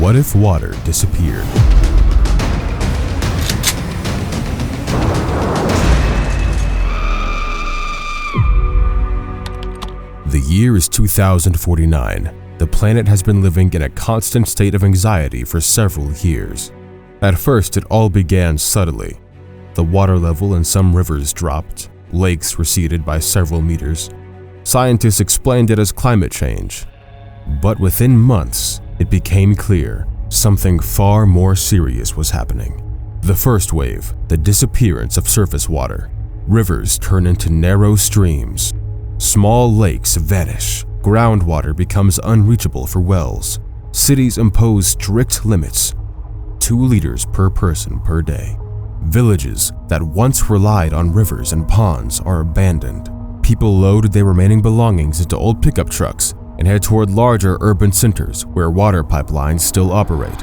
What if water disappeared? The year is 2049. The planet has been living in a constant state of anxiety for several years. At first, it all began subtly. The water level in some rivers dropped, lakes receded by several meters. Scientists explained it as climate change. But within months, it became clear something far more serious was happening. The first wave, the disappearance of surface water. Rivers turn into narrow streams. Small lakes vanish. Groundwater becomes unreachable for wells. Cities impose strict limits, 2 liters per person per day. Villages that once relied on rivers and ponds are abandoned. People load their remaining belongings into old pickup trucks and head toward larger urban centers where water pipelines still operate.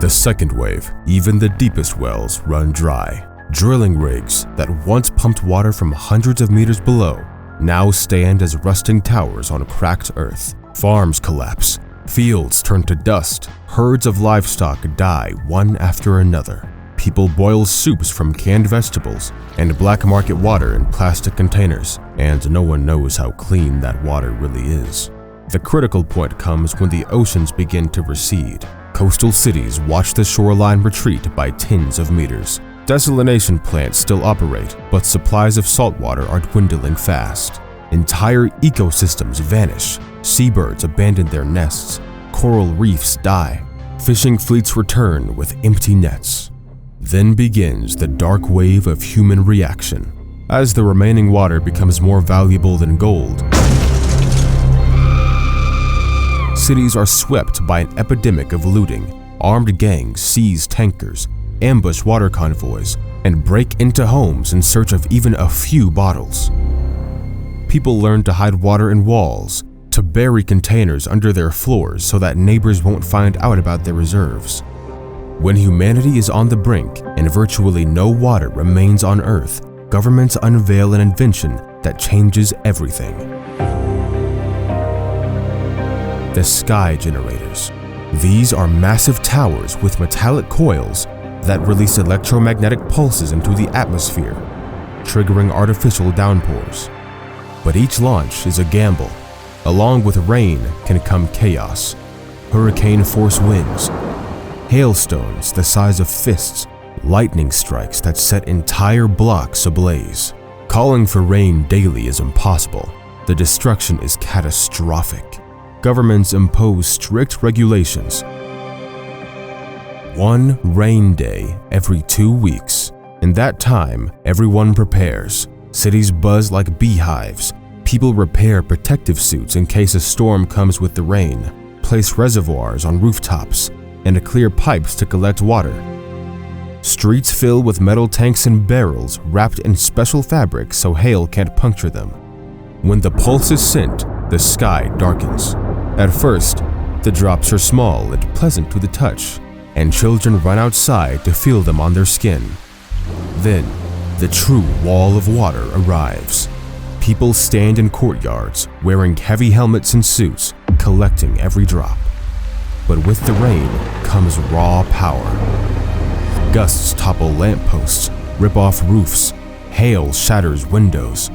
The second wave, even the deepest wells run dry. Drilling rigs that once pumped water from hundreds of meters below now stand as rusting towers on cracked earth. Farms collapse, fields turn to dust, herds of livestock die one after another. People boil soups from canned vegetables and black market water in plastic containers, and no one knows how clean that water really is. The critical point comes when the oceans begin to recede. Coastal cities watch the shoreline retreat by tens of meters. Desalination plants still operate, but supplies of salt water are dwindling fast. Entire ecosystems vanish. Seabirds abandon their nests. Coral reefs die. Fishing fleets return with empty nets. Then begins the dark wave of human reaction. As the remaining water becomes more valuable than gold, cities are swept by an epidemic of looting. Armed gangs seize tankers, ambush water convoys, and break into homes in search of even a few bottles. People learn to hide water in walls, to bury containers under their floors so that neighbors won't find out about their reserves. When humanity is on the brink and virtually no water remains on Earth, governments unveil an invention that changes everything. The sky generators. These are massive towers with metallic coils that release electromagnetic pulses into the atmosphere, triggering artificial downpours. But each launch is a gamble. Along with rain can come chaos, hurricane-force winds, hailstones the size of fists, lightning strikes that set entire blocks ablaze. Calling for rain daily is impossible. The destruction is catastrophic. Governments impose strict regulations. 1 rain day every 2 weeks. In that time, everyone prepares. Cities buzz like beehives. People repair protective suits in case a storm comes with the rain, place reservoirs on rooftops, and clear pipes to collect water. Streets fill with metal tanks and barrels wrapped in special fabric so hail can't puncture them. When the pulse is sent, the sky darkens. At first, the drops are small and pleasant to the touch, and children run outside to feel them on their skin. Then, the true wall of water arrives. People stand in courtyards, wearing heavy helmets and suits, collecting every drop. But with the rain comes raw power. Gusts topple lampposts, rip off roofs, hail shatters windows.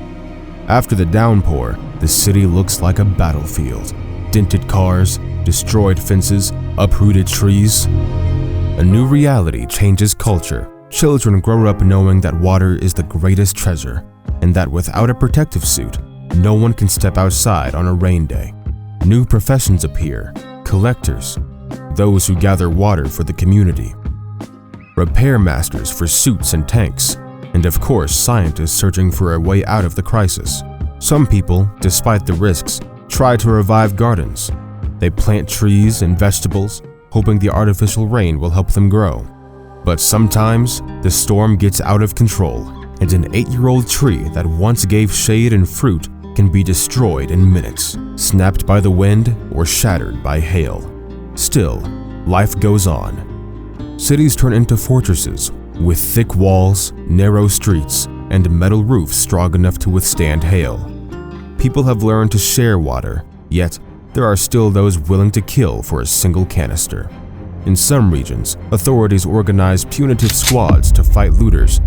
After the downpour, the city looks like a battlefield. Dented cars, destroyed fences, uprooted trees. A new reality changes culture. Children grow up knowing that water is the greatest treasure, and that without a protective suit, no one can step outside on a rain day. New professions appear. Collectors, those who gather water for the community. Repair masters for suits and tanks, and of course scientists searching for a way out of the crisis. Some people, despite the risks, try to revive gardens. They plant trees and vegetables, hoping the artificial rain will help them grow. But sometimes, the storm gets out of control, and an 8-year-old tree that once gave shade and fruit can be destroyed in minutes, snapped by the wind or shattered by hail. Still, life goes on. Cities turn into fortresses, with thick walls, narrow streets, and metal roofs strong enough to withstand hail. People have learned to share water, yet there are still those willing to kill for a single canister. In some regions, authorities organize punitive squads to fight looters,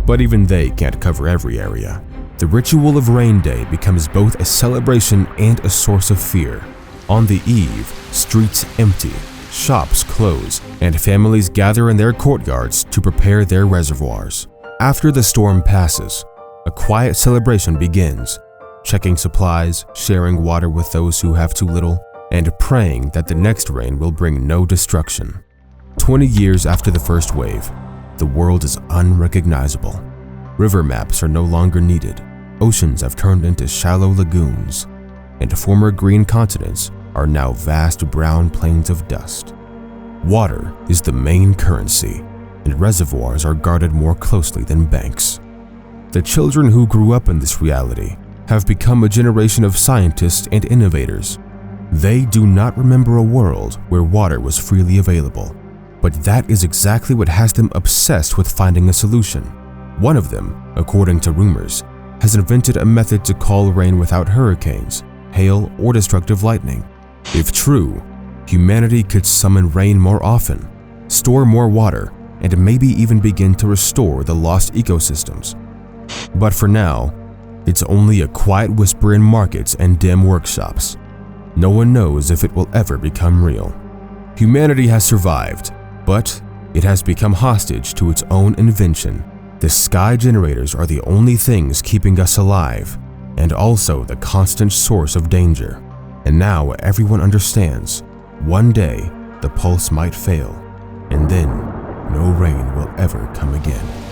but even they can't cover every area. The ritual of Rain Day becomes both a celebration and a source of fear. On the eve, streets empty, shops close, and families gather in their courtyards to prepare their reservoirs. After the storm passes, a quiet celebration begins, checking supplies, sharing water with those who have too little, and praying that the next rain will bring no destruction. 20 years after the first wave, the world is unrecognizable. River maps are no longer needed, oceans have turned into shallow lagoons, and former green continents are now vast brown plains of dust. Water is the main currency, and reservoirs are guarded more closely than banks. The children who grew up in this reality have become a generation of scientists and innovators. They do not remember a world where water was freely available, but that is exactly what has them obsessed with finding a solution. One of them, according to rumors, has invented a method to call rain without hurricanes, hail, or destructive lightning. If true, humanity could summon rain more often, store more water, and maybe even begin to restore the lost ecosystems. But for now, it's only a quiet whisper in markets and dim workshops. No one knows if it will ever become real. Humanity has survived, but it has become hostage to its own invention. The sky generators are the only things keeping us alive, and also the constant source of danger. And now everyone understands, one day the pulse might fail, and then no rain will ever come again.